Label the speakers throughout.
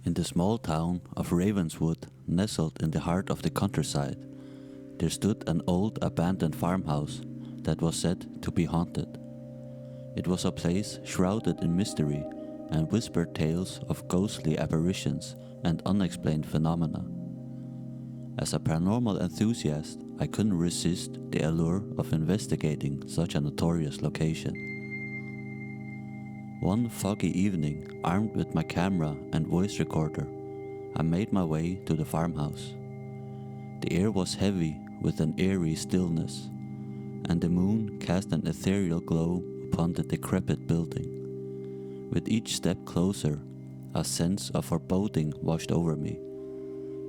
Speaker 1: In the small town of Ravenswood, nestled in the heart of the countryside, there stood an old abandoned farmhouse that was said to be haunted. It was a place shrouded in mystery and whispered tales of ghostly apparitions and unexplained phenomena. As a paranormal enthusiast, I couldn't resist the allure of investigating such a notorious location. One foggy evening, armed with my camera and voice recorder, I made my way to the farmhouse. The air was heavy with an eerie stillness, and the moon cast an ethereal glow upon the decrepit building. With each step closer, a sense of foreboding washed over me,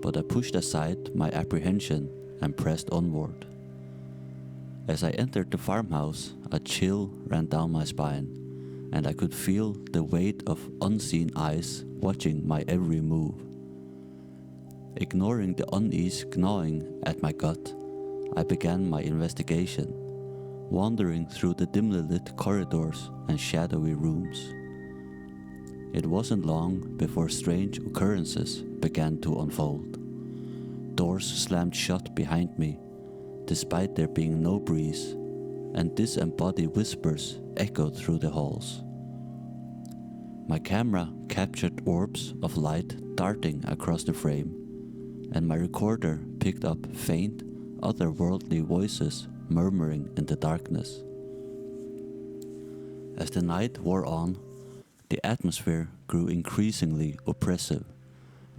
Speaker 1: but I pushed aside my apprehension and pressed onward. As I entered the farmhouse, a chill ran down my spine, and I could feel the weight of unseen eyes watching my every move. Ignoring the unease gnawing at my gut, I began my investigation, wandering through the dimly lit corridors and shadowy rooms. It wasn't long before strange occurrences began to unfold. Doors slammed shut behind me, despite there being no breeze, and disembodied whispers echoed through the halls. My camera captured orbs of light darting across the frame, and my recorder picked up faint, otherworldly voices murmuring in the darkness. As the night wore on, the atmosphere grew increasingly oppressive,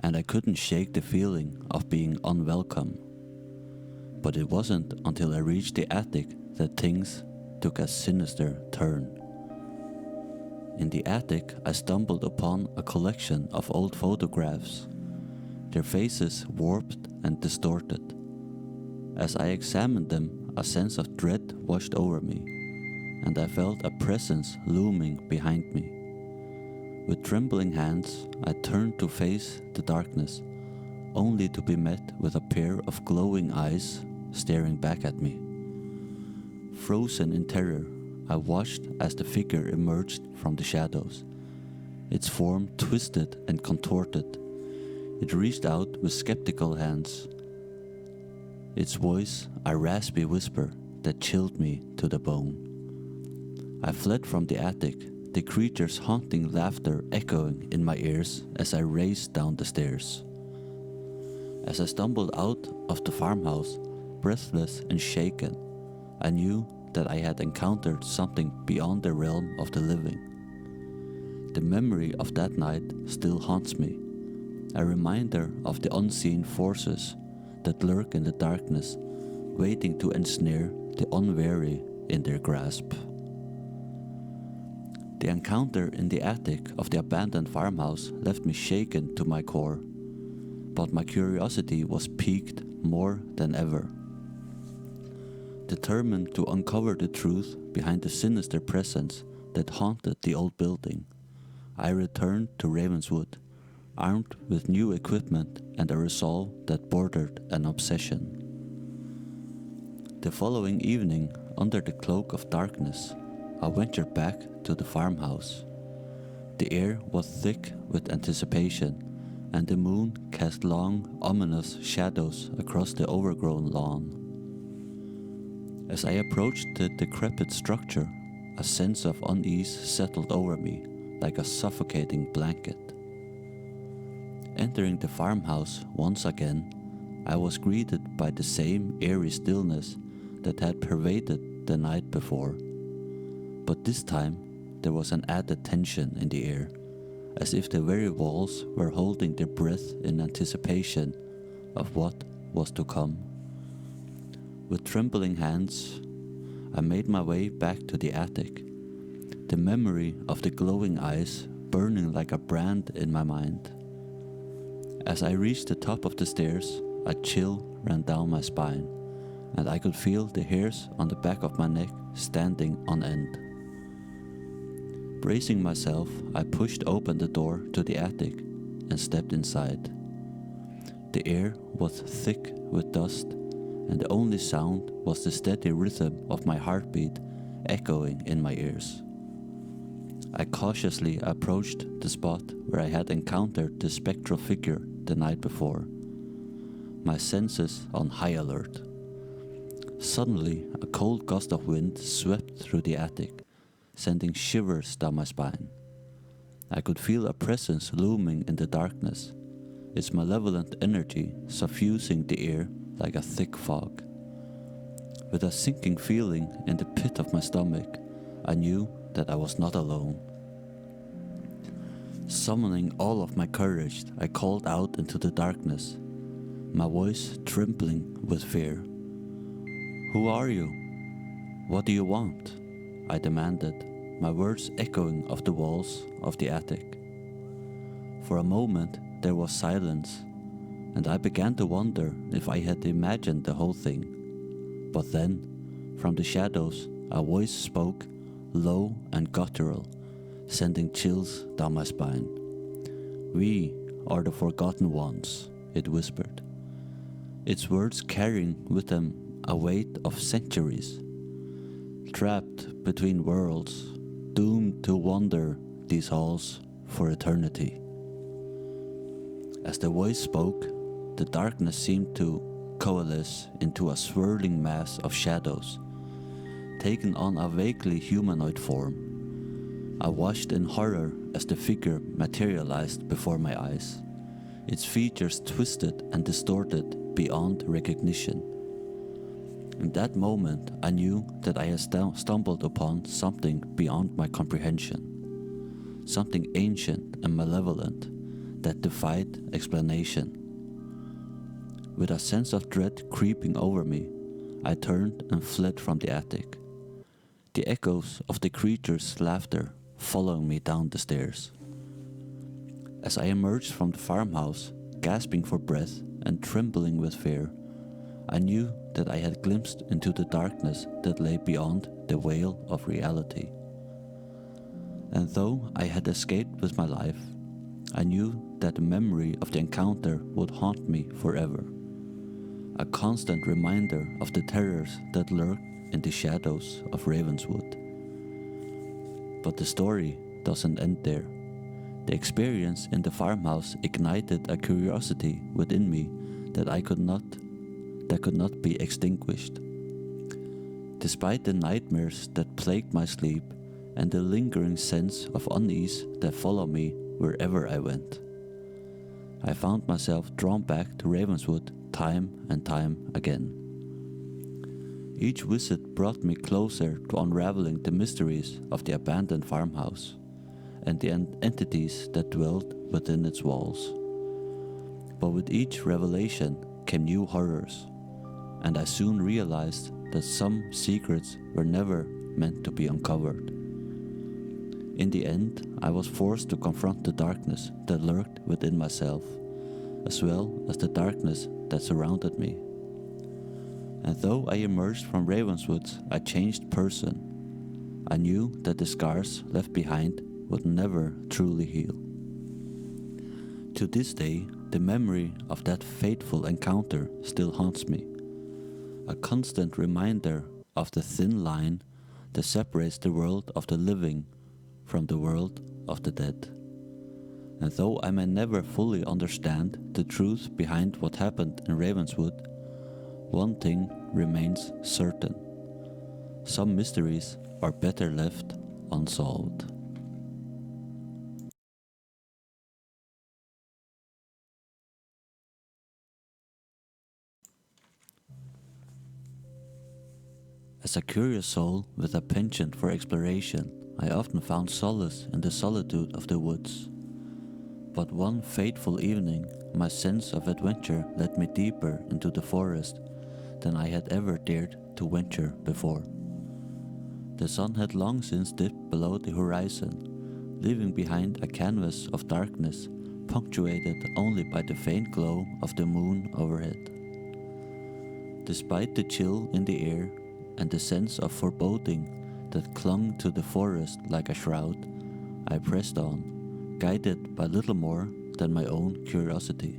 Speaker 1: and I couldn't shake the feeling of being unwelcome. But it wasn't until I reached the attic that things took a sinister turn. In the attic, I stumbled upon a collection of old photographs, their faces warped and distorted. As I examined them, a sense of dread washed over me, and I felt a presence looming behind me. With trembling hands, I turned to face the darkness, only to be met with a pair of glowing eyes staring back at me. Frozen in terror, I watched as the figure emerged from the shadows. Its form twisted and contorted. It reached out with skeptical hands. Its voice a raspy whisper that chilled me to the bone. I fled from the attic, the creature's haunting laughter echoing in my ears as I raced down the stairs. As I stumbled out of the farmhouse, breathless and shaken, I knew that I had encountered something beyond the realm of the living. The memory of that night still haunts me, a reminder of the unseen forces that lurk in the darkness, waiting to ensnare the unwary in their grasp. The encounter in the attic of the abandoned farmhouse left me shaken to my core, but my curiosity was piqued more than ever. Determined to uncover the truth behind the sinister presence that haunted the old building, I returned to Ravenswood, armed with new equipment and a resolve that bordered an obsession. The following evening, under the cloak of darkness, I ventured back to the farmhouse. The air was thick with anticipation, and the moon cast long, ominous shadows across the overgrown lawn. As I approached the decrepit structure, a sense of unease settled over me like a suffocating blanket. Entering the farmhouse once again, I was greeted by the same eerie stillness that had pervaded the night before. But this time, there was an added tension in the air, as if the very walls were holding their breath in anticipation of what was to come. With trembling hands, I made my way back to the attic, the memory of the glowing eyes burning like a brand in my mind. As I reached the top of the stairs, a chill ran down my spine, and I could feel the hairs on the back of my neck standing on end. Bracing myself, I pushed open the door to the attic and stepped inside. The air was thick with dust, and the only sound was the steady rhythm of my heartbeat echoing in my ears. I cautiously approached the spot where I had encountered the spectral figure the night before, my senses on high alert. Suddenly, a cold gust of wind swept through the attic, sending shivers down my spine. I could feel a presence looming in the darkness, its malevolent energy suffusing the air like a thick fog. With a sinking feeling in the pit of my stomach, I knew that I was not alone. Summoning all of my courage, I called out into the darkness, my voice trembling with fear. "Who are you? What do you want?" I demanded, my words echoing off the walls of the attic. For a moment there was silence, and I began to wonder if I had imagined the whole thing. But then, from the shadows, a voice spoke, low and guttural, sending chills down my spine. "We are the Forgotten Ones," it whispered, its words carrying with them a weight of centuries. Trapped between worlds, doomed to wander these halls for eternity. As the voice spoke, the darkness seemed to coalesce into a swirling mass of shadows, taking on a vaguely humanoid form. I watched in horror as the figure materialized before my eyes, its features twisted and distorted beyond recognition. In that moment, I knew that I had stumbled upon something beyond my comprehension, something ancient and malevolent that defied explanation. With a sense of dread creeping over me, I turned and fled from the attic, the echoes of the creature's laughter following me down the stairs. As I emerged from the farmhouse, gasping for breath and trembling with fear, I knew that I had glimpsed into the darkness that lay beyond the veil of reality. And though I had escaped with my life, I knew that the memory of the encounter would haunt me forever, a constant reminder of the terrors that lurked in the shadows of Ravenswood. But the story doesn't end there. The experience in the farmhouse ignited a curiosity within me that could not be extinguished. Despite the nightmares that plagued my sleep and the lingering sense of unease that followed me wherever I went, I found myself drawn back to Ravenswood time and time again. Each visit brought me closer to unraveling the mysteries of the abandoned farmhouse and the entities that dwelled within its walls. But with each revelation came new horrors, and I soon realized that some secrets were never meant to be uncovered. In the end, I was forced to confront the darkness that lurked within myself, as well as the darkness that surrounded me. And though I emerged from Ravenswood a changed person, I knew that the scars left behind would never truly heal. To this day, the memory of that fateful encounter still haunts me, a constant reminder of the thin line that separates the world of the living from the world of the dead. And though I may never fully understand the truth behind what happened in Ravenswood, one thing remains certain: some mysteries are better left unsolved. As a curious soul with a penchant for exploration, I often found solace in the solitude of the woods. But one fateful evening, my sense of adventure led me deeper into the forest than I had ever dared to venture before. The sun had long since dipped below the horizon, leaving behind a canvas of darkness punctuated only by the faint glow of the moon overhead. Despite the chill in the air and the sense of foreboding that clung to the forest like a shroud, I pressed on, guided by little more than my own curiosity.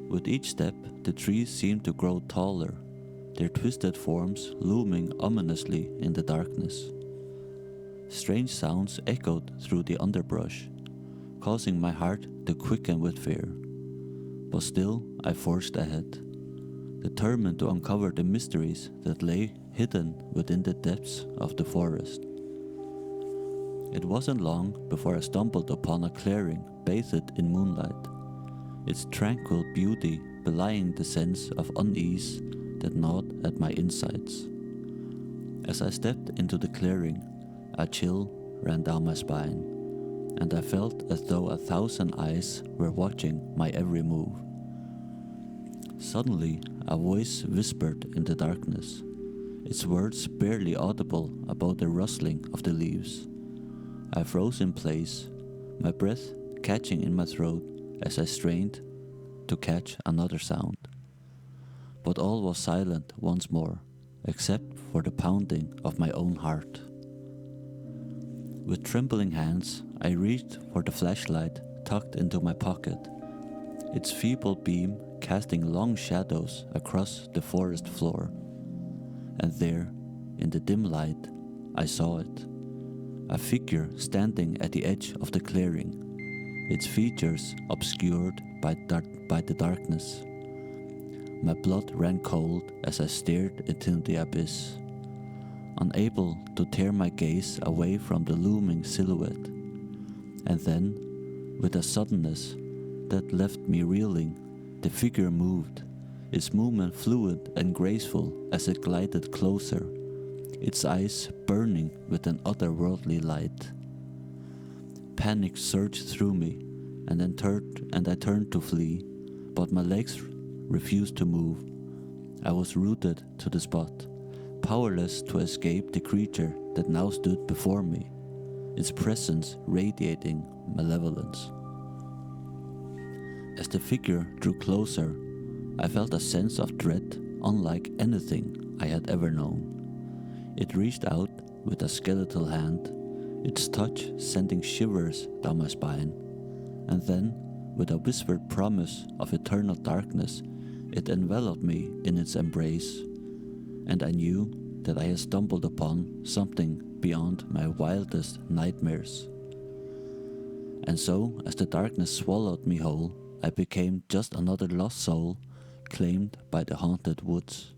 Speaker 1: With each step, the trees seemed to grow taller, their twisted forms looming ominously in the darkness. strange sounds echoed through the underbrush, causing my heart to quicken with fear. But still, I forged ahead, determined to uncover the mysteries that lay hidden within the depths of the forest. It wasn't long before I stumbled upon a clearing bathed in moonlight, its tranquil beauty belying the sense of unease that gnawed at my insides. As I stepped into the clearing, a chill ran down my spine, and I felt as though 1,000 eyes were watching my every move. Suddenly, a voice whispered in the darkness, its words barely audible above the rustling of the leaves. I froze in place, my breath catching in my throat as I strained to catch another sound. But all was silent once more, except for the pounding of my own heart. With trembling hands, I reached for the flashlight tucked into my pocket, its feeble beam casting long shadows across the forest floor. And there, in the dim light, I saw it. A figure standing at the edge of the clearing, its features obscured by the darkness. My blood ran cold as I stared into the abyss, unable to tear my gaze away from the looming silhouette. And then, with a suddenness that left me reeling, the figure moved, its movement fluid and graceful as it glided closer, its eyes burning with an otherworldly light. Panic surged through me, and I turned to flee, but my legs refused to move. I was rooted to the spot, powerless to escape the creature that now stood before me, its presence radiating malevolence. As the figure drew closer, I felt a sense of dread unlike anything I had ever known. It reached out with a skeletal hand, its touch sending shivers down my spine, and then, with a whispered promise of eternal darkness, it enveloped me in its embrace, and I knew that I had stumbled upon something beyond my wildest nightmares. And so, as the darkness swallowed me whole, I became just another lost soul claimed by the haunted woods,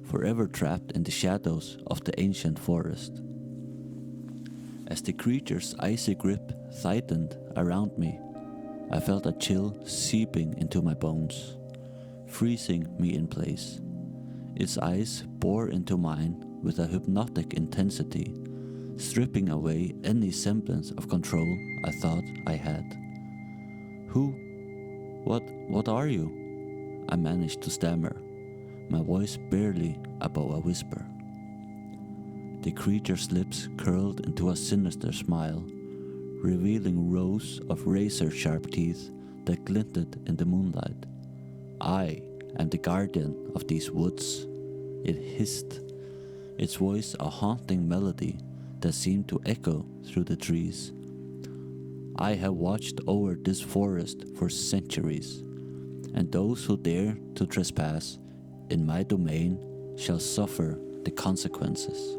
Speaker 1: forever trapped in the shadows of the ancient forest. As the creature's icy grip tightened around me, I felt a chill seeping into my bones, freezing me in place. Its eyes bore into mine with a hypnotic intensity, stripping away any semblance of control I thought I had. Who? What are you? I managed to stammer, my voice barely above a whisper. The creature's lips curled into a sinister smile, revealing rows of razor-sharp teeth that glinted in the moonlight. I am the guardian of these woods, it hissed, its voice a haunting melody that seemed to echo through the trees. I have watched over this forest for centuries, and those who dare to trespass in my domain shall suffer the consequences.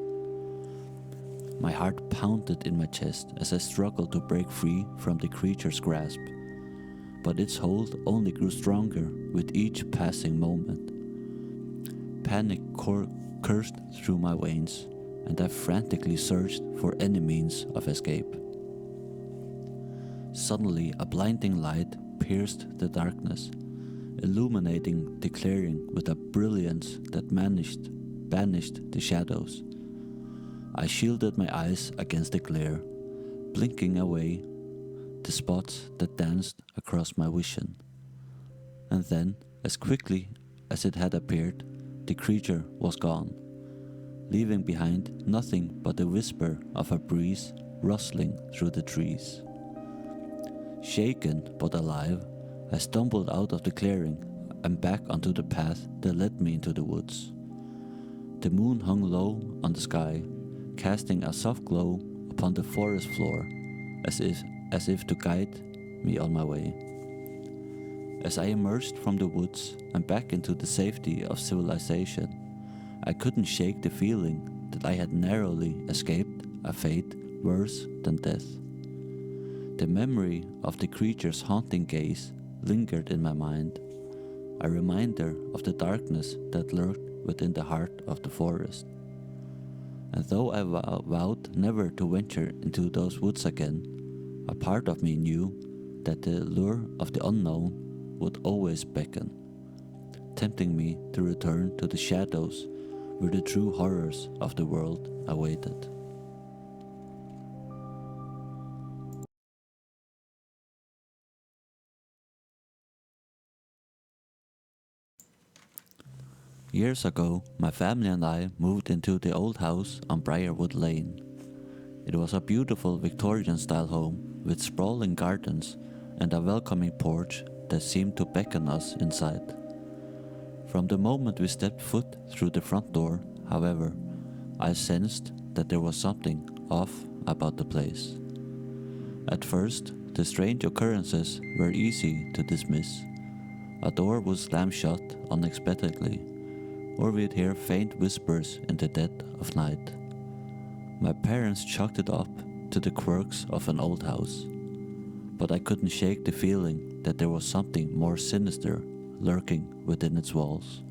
Speaker 1: My heart pounded in my chest as I struggled to break free from the creature's grasp, but its hold only grew stronger with each passing moment. Panic coursed through my veins, and I frantically searched for any means of escape. Suddenly, a blinding light pierced the darkness, illuminating the clearing with a brilliance that banished the shadows. I shielded my eyes against the glare, blinking away the spots that danced across my vision. And then, as quickly as it had appeared, the creature was gone, leaving behind nothing but the whisper of a breeze rustling through the trees. Shaken but alive, I stumbled out of the clearing and back onto the path that led me into the woods. The moon hung low on the sky, casting a soft glow upon the forest floor, as if to guide me on my way. As I emerged from the woods and back into the safety of civilization, I couldn't shake the feeling that I had narrowly escaped a fate worse than death. The memory of the creature's haunting gaze lingered in my mind, a reminder of the darkness that lurked within the heart of the forest. And though I vowed never to venture into those woods again, a part of me knew that the lure of the unknown would always beckon, tempting me to return to the shadows where the true horrors of the world awaited. Years ago, my family and I moved into the old house on Briarwood Lane. It was a beautiful Victorian-style home with sprawling gardens and a welcoming porch that seemed to beckon us inside. From the moment we stepped foot through the front door, however, I sensed that there was something off about the place. At first, the strange occurrences were easy to dismiss. A door would slam shut unexpectedly, or we'd hear faint whispers in the dead of night. My parents chalked it up to the quirks of an old house, but I couldn't shake the feeling that there was something more sinister lurking within its walls.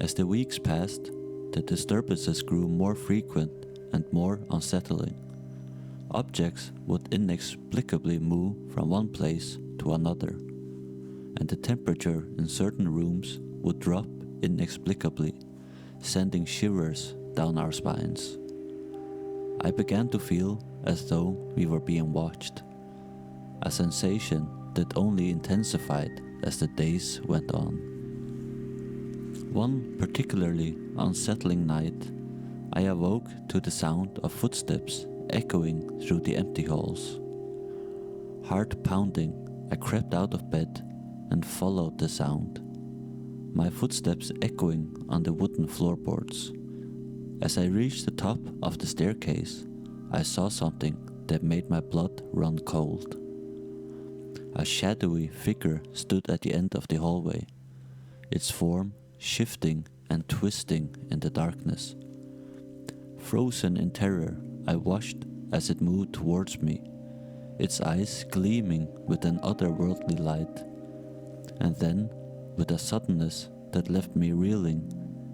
Speaker 1: As the weeks passed, the disturbances grew more frequent and more unsettling. Objects would inexplicably move from one place to another, and the temperature in certain rooms would drop inexplicably, sending shivers down our spines. I began to feel as though we were being watched, a sensation that only intensified as the days went on. One particularly unsettling night, I awoke to the sound of footsteps echoing through the empty halls. Heart pounding, I crept out of bed and followed the sound, my footsteps echoing on the wooden floorboards. As I reached the top of the staircase, I saw something that made my blood run cold. A shadowy figure stood at the end of the hallway, its form shifting and twisting in the darkness. Frozen in terror, I watched as it moved towards me, its eyes gleaming with an otherworldly light. And then, with a suddenness that left me reeling,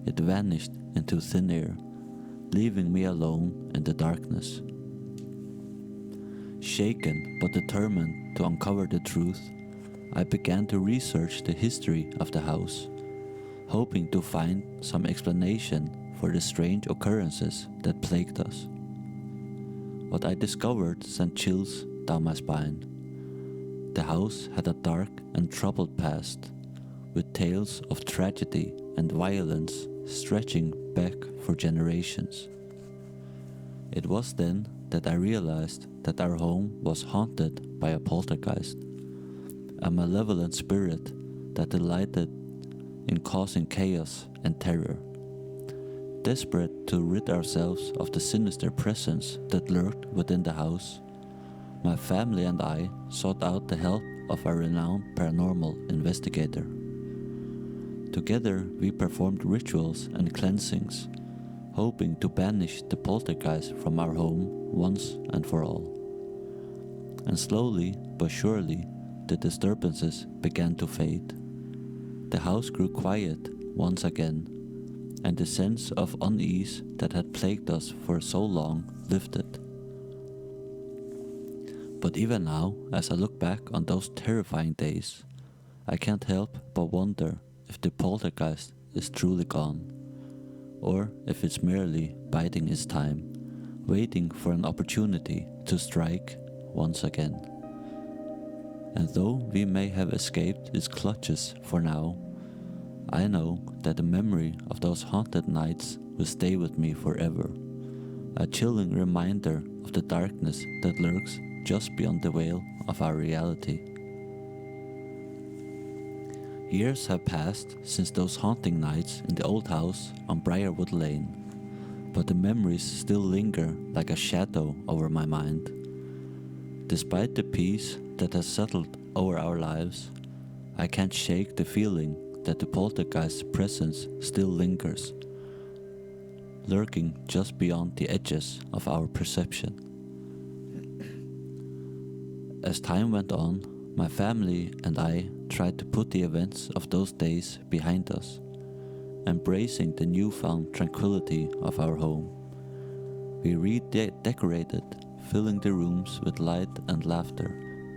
Speaker 1: it vanished into thin air, leaving me alone in the darkness. Shaken but determined to uncover the truth, I began to research the history of the house, hoping to find some explanation for the strange occurrences that plagued us. What I discovered sent chills down my spine. The house had a dark and troubled past, with tales of tragedy and violence stretching back for generations. It was then that I realized that our home was haunted by a poltergeist, a malevolent spirit that delighted in causing chaos and terror. Desperate to rid ourselves of the sinister presence that lurked within the house, my family and I sought out the help of a renowned paranormal investigator. Together, we performed rituals and cleansings, hoping to banish the poltergeist from our home once and for all. And slowly but surely, the disturbances began to fade. The house grew quiet once again, and the sense of unease that had plagued us for so long lifted. But even now, as I look back on those terrifying days, I can't help but wonder if the poltergeist is truly gone, or if it's merely biding its time, waiting for an opportunity to strike once again. And though we may have escaped its clutches for now, I know that the memory of those haunted nights will stay with me forever, a chilling reminder of the darkness that lurks just beyond the veil of our reality. Years have passed since those haunting nights in the old house on Briarwood Lane, but the memories still linger like a shadow over my mind. Despite the peace that has settled over our lives, I can't shake the feeling that the poltergeist's presence still lingers, lurking just beyond the edges of our perception. As time went on, my family and I tried to put the events of those days behind us, embracing the newfound tranquility of our home. We redecorated, filling the rooms with light and laughter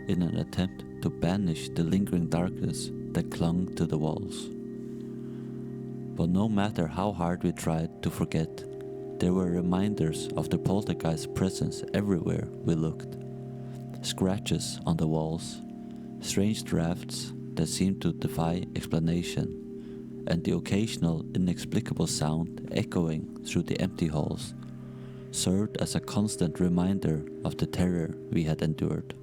Speaker 1: in an attempt to banish the lingering darkness that clung to the walls. But no matter how hard we tried to forget, there were reminders of the poltergeist's presence everywhere we looked. Scratches on the walls, strange drafts that seemed to defy explanation, and the occasional inexplicable sound echoing through the empty halls served as a constant reminder of the terror we had endured.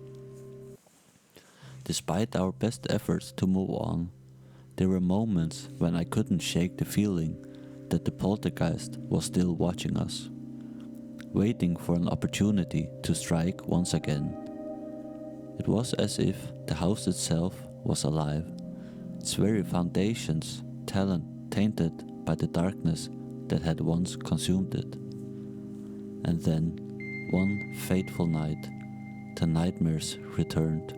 Speaker 1: Despite our best efforts to move on, there were moments when I couldn't shake the feeling that the poltergeist was still watching us, waiting for an opportunity to strike once again. It was as if the house itself was alive, its very foundations tainted by the darkness that had once consumed it. And then, one fateful night, the nightmares returned.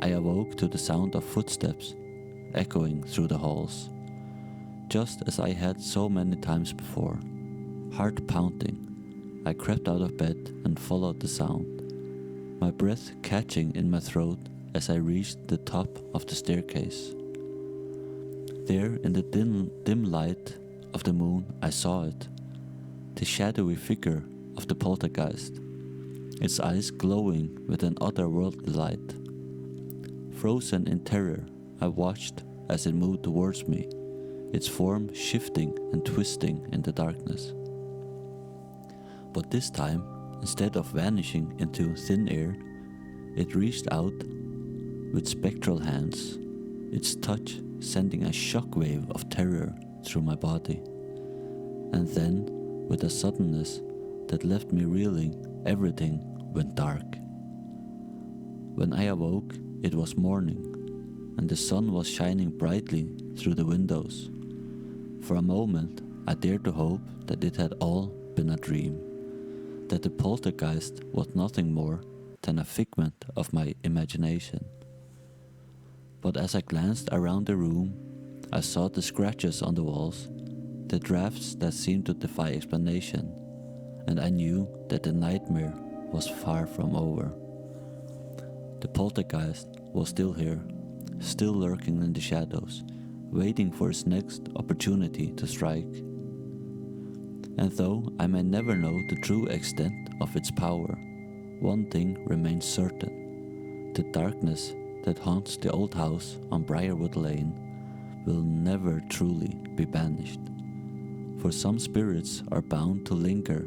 Speaker 1: I awoke to the sound of footsteps echoing through the halls, just as I had so many times before. Heart pounding, I crept out of bed and followed the sound, my breath catching in my throat as I reached the top of the staircase. There, in the dim light of the moon, I saw it, the shadowy figure of the poltergeist, its eyes glowing with an otherworldly light. Frozen in terror, I watched as it moved towards me, its form shifting and twisting in the darkness. But this time, instead of vanishing into thin air, it reached out with spectral hands, its touch sending a shockwave of terror through my body. And then, with a suddenness that left me reeling, everything went dark. When I awoke, it was morning, and the sun was shining brightly through the windows. For a moment, I dared to hope that it had all been a dream, that the poltergeist was nothing more than a figment of my imagination. But as I glanced around the room, I saw the scratches on the walls, the drafts that seemed to defy explanation, and I knew that the nightmare was far from over. The poltergeist was still here, still lurking in the shadows, waiting for its next opportunity to strike. And though I may never know the true extent of its power, one thing remains certain: the darkness that haunts the old house on Briarwood Lane will never truly be banished. For some spirits are bound to linger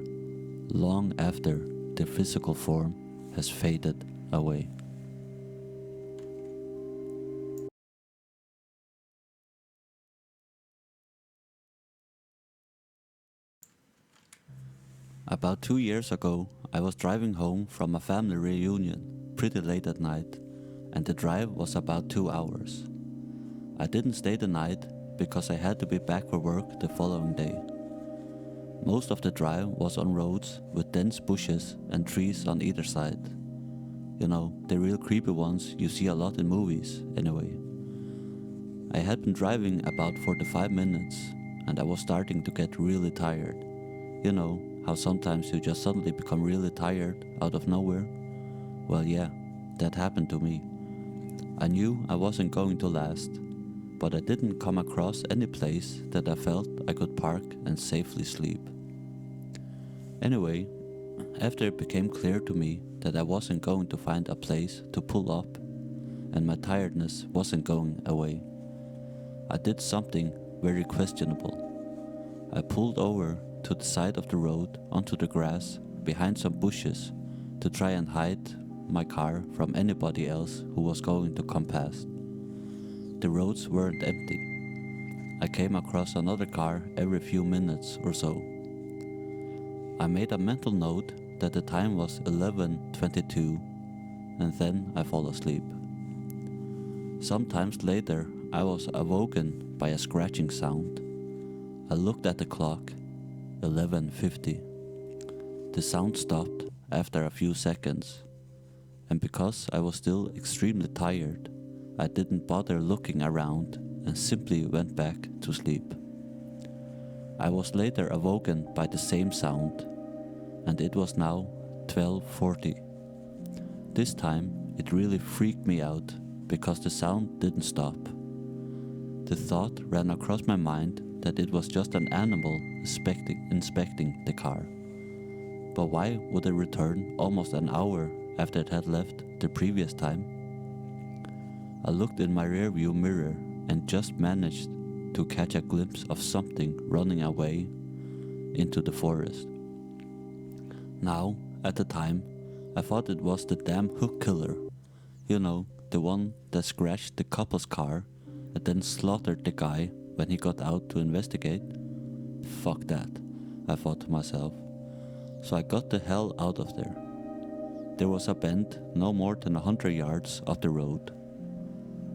Speaker 1: long after their physical form has faded away. About 2 years ago, I was driving home from a family reunion pretty late at night, and the drive was about 2 hours. I didn't stay the night because I had to be back for work the following day. Most of the drive was on roads with dense bushes and trees on either side. You know, the real creepy ones you see a lot in movies, anyway. I had been driving about 45 minutes, and I was starting to get really tired. You know, how sometimes you just suddenly become really tired out of nowhere? Well, yeah, that happened to me. I knew I wasn't going to last, but I didn't come across any place that I felt I could park and safely sleep. Anyway, after it became clear to me that I wasn't going to find a place to pull up, and my tiredness wasn't going away, I did something very questionable. I pulled over to the side of the road onto the grass behind some bushes to try and hide my car from anybody else who was going to come past. The roads weren't empty. I came across another car every few minutes or so. I made a mental note that the time was 11:22, and then I fall asleep. Sometimes later, I was awoken by a scratching sound. I looked at the clock. 11:50. The sound stopped after a few seconds, and because I was still extremely tired, I didn't bother looking around and simply went back to sleep. I was later awoken by the same sound, and it was now 12:40. This time it really freaked me out because the sound didn't stop. The thought ran across my mind that it was just an animal inspecting the car. But why would it return almost an hour after it had left the previous time? I looked in my rearview mirror and just managed to catch a glimpse of something running away into the forest. Now, at the time, I thought it was the damn hook killer. You know, the one that scratched the couple's car and then slaughtered the guy when he got out to investigate. Fuck that, I thought to myself. So I got the hell out of there. There was a bend no more than 100 yards off the road,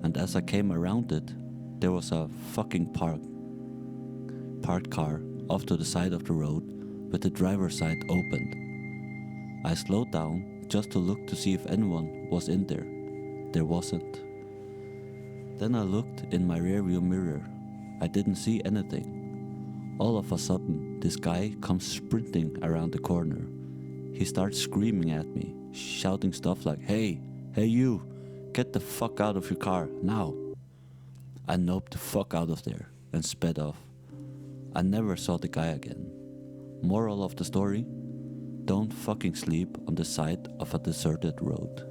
Speaker 1: and as I came around it, there was a fucking parked car off to the side of the road with the driver's side opened. I slowed down just to look to see if anyone was in there. There wasn't. Then I looked in my rearview mirror. I didn't see anything. All of a sudden, this guy comes sprinting around the corner. He starts screaming at me, shouting stuff like, hey you, get the fuck out of your car, now. I noped the fuck out of there and sped off. I never saw the guy again. Moral of the story? Don't fucking sleep on the side of a deserted road.